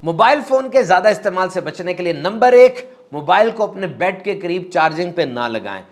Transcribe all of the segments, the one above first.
Mobile phone के ज्यादा इस्तेमाल से बचने के लिए नंबर 1, मोबाइल को अपने बेड के करीब चार्जिंग पे ना लगाएं।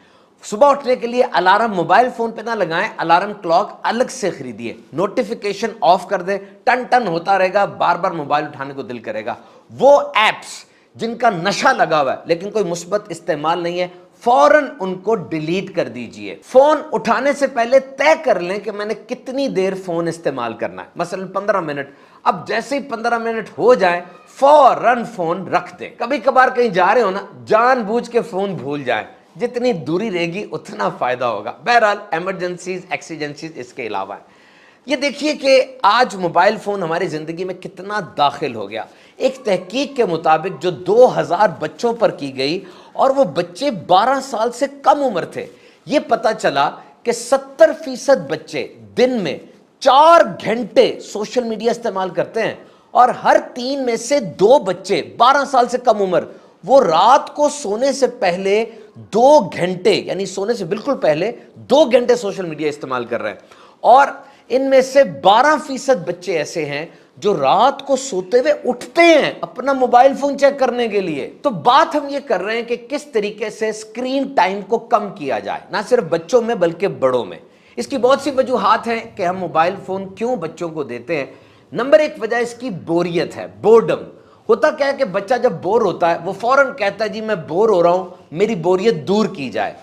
सुबह उठने के लिए अलार्म मोबाइल फोन पे ना लगाएं, अलार्म क्लॉक अलग से खरीदिए। नोटिफिकेशन ऑफ कर दें, टन टन होता रहेगा, बार बार मोबाइल उठाने को दिल करेगा। वो एप्स जिनका नशा लगा हुआ है लेकिन कोई मुस्बत इस्तेमाल नहीं है, फौरन उनको डिलीट कर दीजिए। फोन उठाने से पहले तय कर लें कि मैंने कितनी देर फोन इस्तेमाल करना है, मसलन 15 मिनट। अब जैसे ही 15 मिनट हो जाए फौरन फोन रख दें। कभी कभार कहीं जा रहे हो ना, जानबूझ के फोन भूल जाएं, जितनी दूरी रहेगी उतना फायदा होगा। बहरहाल इमरजेंसीज एक्सीजेंसीज इसके अलावा है। ये देखिए कि आज मोबाइल फोन हमारी जिंदगी में कितना दाखिल हो गया। एक तहकीक के मुताबिक जो 2000 बच्चों पर की गई और वो बच्चे 12 साल से कम उम्र थे, ये पता चला कि 70% बच्चे दिन में 4 घंटे सोशल मीडिया इस्तेमाल करते हैं और हर 3 में से 2 बच्चे 12 साल से कम उम्र वो रात को सोने से पहले 2 घंटे, यानी सोने से बिल्कुल पहले 2 घंटे सोशल मीडिया इस्तेमाल कर रहे हैं। और इनमें से 12% बच्चे ऐसे हैं जो रात को सोते हुए उठते हैं अपना मोबाइल फोन चेक करने के लिए। तो बात हम ये कर रहे हैं कि किस तरीके से स्क्रीन टाइम को कम किया जाए, ना सिर्फ बच्चों में बल्कि बड़ों में। इसकी बहुत सी वजूहात हैं कि हम मोबाइल फोन क्यों बच्चों को देते हैं। नंबर 1 वजह इसकी बोरियत है, बोर्डम। होता क्या है कि बच्चा जब बोर होता है वो फौरन कहता है जी मैं बोर हो रहा हूं, मेरी बोरियत दूर की जाए।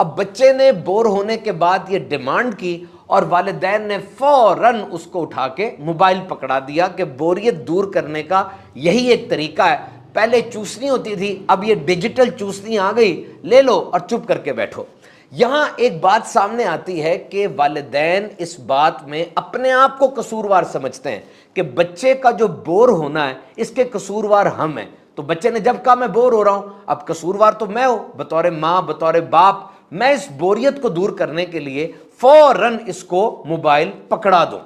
अब बच्चे ने बोर होने के बाद ये डिमांड की और वालिदैन ने फौरन उसको उठा के मोबाइल पकड़ा दिया कि बोरियत दूर करने का यही एक तरीका है। पहले चूसनी होती थी, अब ये डिजिटल चूसनी आ गई, ले लो और चुप करके बैठो। यहां एक बात सामने आती है कि वालिदैन इस बात में अपने आप को कसूरवार समझते हैं कि बच्चे का जो बोर होना है इसके कसूरवार हम हैं। तो बच्चे ने जब कहा मैं बोर हो रहा हूं, अब कसूरवार तो मैं हूं, बतौर मां बतौर बाप मैं इस बोरियत को दूर करने के लिए फौरन इसको मोबाइल पकड़ा दूं।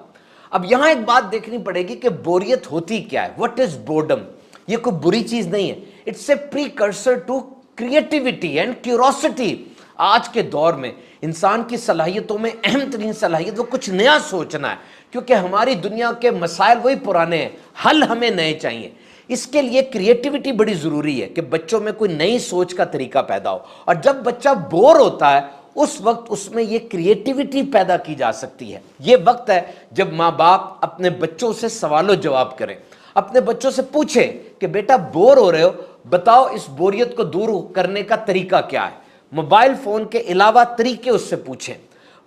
अब यहां एक बात देखनी पड़ेगी कि बोरियत होती क्या है। What is boredom? ये कोई बुरी चीज नहीं है, it's a precursor to creativity and curiosity. आज के दौर में इंसान की सलाहियतों में अहम तरीन सलाहियत वो कुछ नया सोचना है, क्योंकि हमारी दुनिया के मसाइल वही पुराने हैं, हल हमें नए चाहिए। इसके लिए क्रिएटिविटी बड़ी जरूरी है कि बच्चों में कोई नई सोच का तरीका पैदा हो। और जब बच्चा बोर होता है उस वक्त उसमें ये क्रिएटिविटी पैदा की जा सकती है। ये वक्त है जब माँ बाप अपने बच्चों से सवालों जवाब करें, अपने बच्चों से पूछें कि बेटा बोर हो रहे हो, बताओ इस बोरियत को दूर करने का तरीका क्या है। मोबाइल फोन के अलावा तरीके उससे पूछें।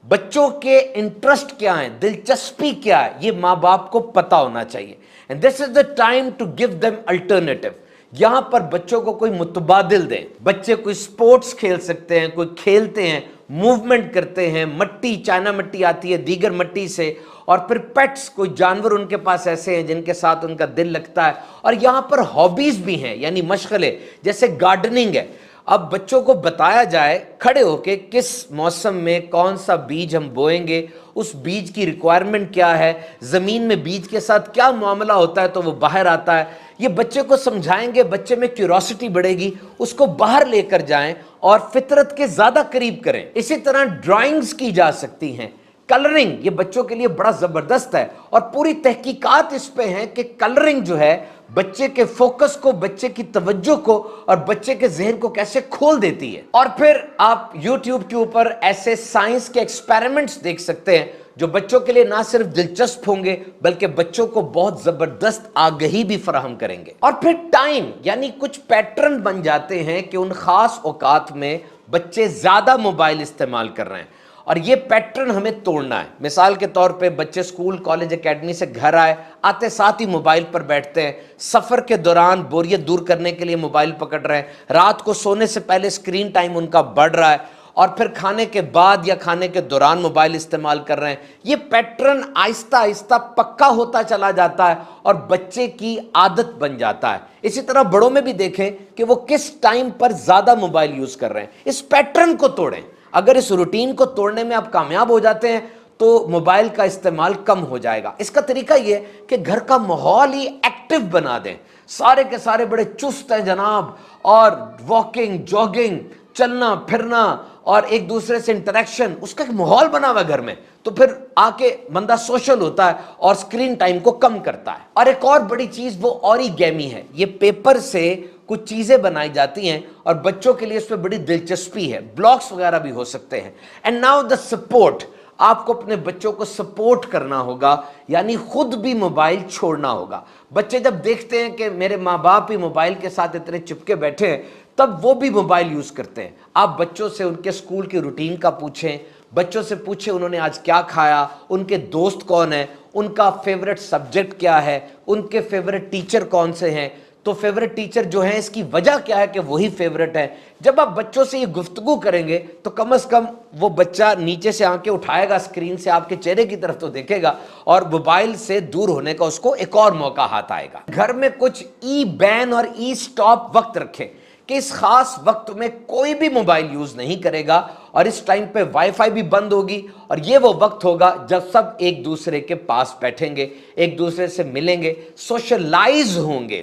बच्चों के इंटरेस्ट क्या है, दिलचस्पी क्या है, ये माँ बाप को पता होना चाहिए। And this is the time to give them alternative. यहां पर बच्चों को कोई मुतबादिल दें। बच्चे कोई स्पोर्ट्स खेल सकते हैं, कोई खेलते हैं, मूवमेंट करते हैं, मट्टी चाइना मट्टी आती है दीगर मट्टी से, और फिर पेट्स, कोई जानवर उनके पास ऐसे हैं जिनके साथ उनका दिल लगता है। और यहां पर हॉबीज भी हैं, यानी मशगले, जैसे गार्डनिंग है। अब बच्चों को बताया जाए खड़े होके किस मौसम में कौन सा बीज हम बोएंगे, उस बीज की रिक्वायरमेंट क्या है, जमीन में बीज के साथ क्या मामला होता है तो वो बाहर आता है। ये बच्चे को समझाएंगे, बच्चे में क्यूरोसिटी बढ़ेगी, उसको बाहर लेकर जाएं और फितरत के ज्यादा करीब करें। इसी तरह ड्राइंग्स की जा सकती हैं, कलरिंग, ये बच्चों के लिए बड़ा जबरदस्त है और पूरी तहकीकात इस पे हैं कि कलरिंग जो है बच्चे के फोकस को, बच्चे की तवज्जो को और बच्चे के जहन को कैसे खोल देती है। और फिर आप YouTube के ऊपर ऐसे साइंस के एक्सपेरिमेंट्स देख सकते हैं जो बच्चों के लिए ना सिर्फ दिलचस्प होंगे बल्कि बच्चों को बहुत जबरदस्त आगाही भी फराहम करेंगे। और फिर टाइम, यानी कुछ पैटर्न बन जाते हैं कि उन खास औकात में बच्चे ज्यादा मोबाइल इस्तेमाल कर रहे हैं और ये पैटर्न हमें तोड़ना है। मिसाल के तौर पे बच्चे स्कूल कॉलेज एकेडमी से घर आते साथ ही मोबाइल पर बैठते हैं, सफ़र के दौरान बोरियत दूर करने के लिए मोबाइल पकड़ रहे हैं, रात को सोने से पहले स्क्रीन टाइम उनका बढ़ रहा है और फिर खाने के बाद या खाने के दौरान मोबाइल इस्तेमाल कर रहे हैं। ये पैटर्न आहिस्ता आहिस्ता पक्का होता चला जाता है और बच्चे की आदत बन जाता है। इसी तरह बड़ों में भी देखें कि वो किस टाइम पर ज़्यादा मोबाइल यूज़ कर रहे हैं। इस पैटर्न को तोड़ें। अगर इस रूटीन को तोड़ने में आप कामयाब हो जाते हैं तो मोबाइल का इस्तेमाल कम हो जाएगा। इसका तरीका ये कि घर का माहौल ही एक्टिव बना दें। सारे के सारे बड़े चुस्त हैं जनाब, और वॉकिंग, जॉगिंग, चलना फिरना اور ایک دوسرے سے انٹریکشن، اس کا ایک ماحول بنا ہوا گھر میں، تو پھر آ کے بندہ سوشل ہوتا ہے اور اسکرین ٹائم کو کم کرتا ہے۔ اور ایک اور بڑی چیز وہ اوریگیمی ہے، یہ پیپر سے کچھ چیزیں بنائی جاتی ہیں اور بچوں کے لیے اس میں بڑی دلچسپی ہے، بلاکس وغیرہ بھی ہو سکتے ہیں۔ اینڈ ناؤ دا سپورٹ، آپ کو اپنے بچوں کو سپورٹ کرنا ہوگا، یعنی خود بھی موبائل چھوڑنا ہوگا۔ بچے جب دیکھتے ہیں کہ میرے ماں باپ ہی موبائل کے ساتھ اتنے چپکے بیٹھے ہیں، تب وہ بھی موبائل یوز کرتے ہیں۔ آپ بچوں سے ان کے اسکول کی روٹین کا پوچھیں، بچوں سے پوچھیں انہوں نے آج کیا کھایا، ان کے دوست کون ہیں، ان کا فیورٹ سبجیکٹ کیا ہے، ان کے فیورٹ ٹیچر کون سے ہیں، تو فیورٹ ٹیچر جو ہیں اس کی وجہ کیا ہے کہ وہی فیورٹ ہے۔ جب آپ بچوں سے یہ گفتگو کریں گے تو کم از کم وہ بچہ نیچے سے آنکھیں اٹھائے گا، اسکرین سے آپ کے چہرے کی طرف تو دیکھے گا، اور موبائل سے دور ہونے کا اس کو ایک اور موقع ہاتھ آئے گا۔ گھر میں کچھ ای بین اور ای سٹاپ وقت رکھیں کہ اس خاص وقت میں کوئی بھی موبائل یوز نہیں کرے گا، اور اس ٹائم پہ وائی فائی بھی بند ہوگی، اور یہ وہ وقت ہوگا جب سب ایک دوسرے کے پاس بیٹھیں گے، ایک دوسرے سے ملیں گے، سوشلائز ہوں گے۔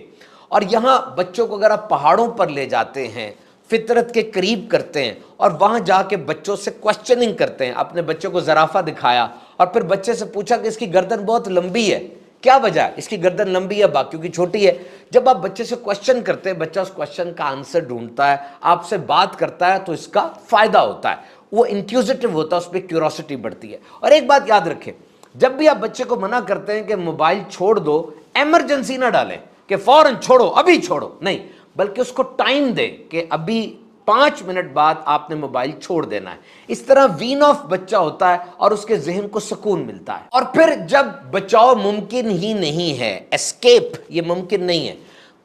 اور یہاں بچوں کو اگر آپ پہاڑوں پر لے جاتے ہیں، فطرت کے قریب کرتے ہیں، اور وہاں جا کے بچوں سے کوسچننگ کرتے ہیں، اپنے بچوں کو زرافہ دکھایا اور پھر بچے سے پوچھا کہ اس کی گردن بہت لمبی ہے، کیا وجہ ہے؟ اس کی گردن لمبی ہے، باقیوں کی چھوٹی ہے۔ جب آپ بچے سے کوسچن کرتے ہیں، بچہ اس کوسچن کا آنسر ڈھونڈتا ہے، آپ سے بات کرتا ہے، تو اس کا فائدہ ہوتا ہے، وہ انکیوزیٹو ہوتا ہے، اس پہ کیوروسٹی بڑھتی ہے۔ اور ایک بات یاد رکھیں، جب بھی آپ بچے کو منع کرتے ہیں کہ موبائل چھوڑ دو، ایمرجنسی نہ ڈالیں کہ فوراً چھوڑو، ابھی چھوڑو، نہیں، بلکہ اس کو ٹائم دیں کہ ابھی 5 منٹ بعد آپ نے موبائل چھوڑ دینا ہے۔ اس طرح وین آف بچہ ہوتا ہے اور اس کے ذہن کو سکون ملتا ہے۔ اور پھر جب بچاؤ ممکن ہی نہیں ہے، اسکیپ یہ ممکن نہیں ہے،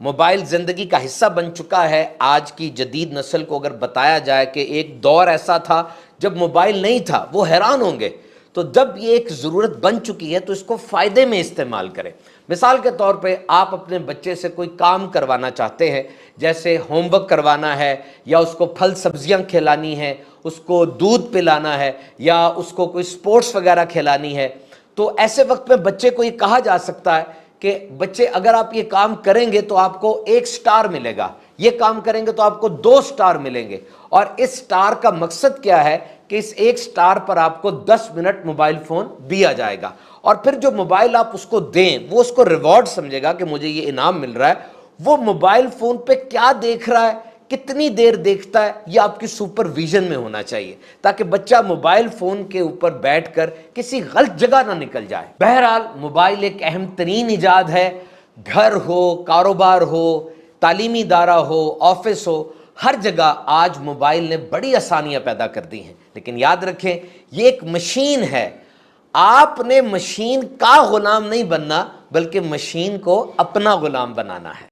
موبائل زندگی کا حصہ بن چکا ہے۔ آج کی جدید نسل کو اگر بتایا جائے کہ ایک دور ایسا تھا جب موبائل نہیں تھا، وہ حیران ہوں گے۔ تو جب یہ ایک ضرورت بن چکی ہے تو اس کو فائدے میں استعمال کریں۔ مثال کے طور پہ آپ اپنے بچے سے کوئی کام کروانا چاہتے ہیں، جیسے ہوم ورک کروانا ہے، یا اس کو پھل سبزیاں کھلانی ہے، اس کو دودھ پلانا ہے، یا اس کو کوئی سپورٹس وغیرہ کھلانی ہے، تو ایسے وقت میں بچے کو یہ کہا جا سکتا ہے کہ بچے اگر آپ یہ کام کریں گے تو آپ کو 1 سٹار ملے گا، یہ کام کریں گے تو آپ کو 2 سٹار ملیں گے، اور اس سٹار کا مقصد کیا ہے کہ اس 1 سٹار پر آپ کو 10 منٹ موبائل فون دیا جائے گا، اور پھر جو موبائل آپ اس کو دیں وہ اس کو ریوارڈ سمجھے گا کہ مجھے یہ انعام مل رہا ہے۔ وہ موبائل فون پہ کیا دیکھ رہا ہے، کتنی دیر دیکھتا ہے، یہ آپ کی سپرویژن میں ہونا چاہیے، تاکہ بچہ موبائل فون کے اوپر بیٹھ کر کسی غلط جگہ نہ نکل جائے۔ بہرحال موبائل ایک اہم ترین ایجاد ہے، گھر ہو، کاروبار ہو، تعلیمی ادارہ ہو، آفس ہو، ہر جگہ آج موبائل نے بڑی آسانیاں پیدا کر دی ہیں۔ لیکن یاد رکھیں یہ ایک مشین ہے، آپ نے مشین کا غلام نہیں بننا بلکہ مشین کو اپنا غلام بنانا ہے۔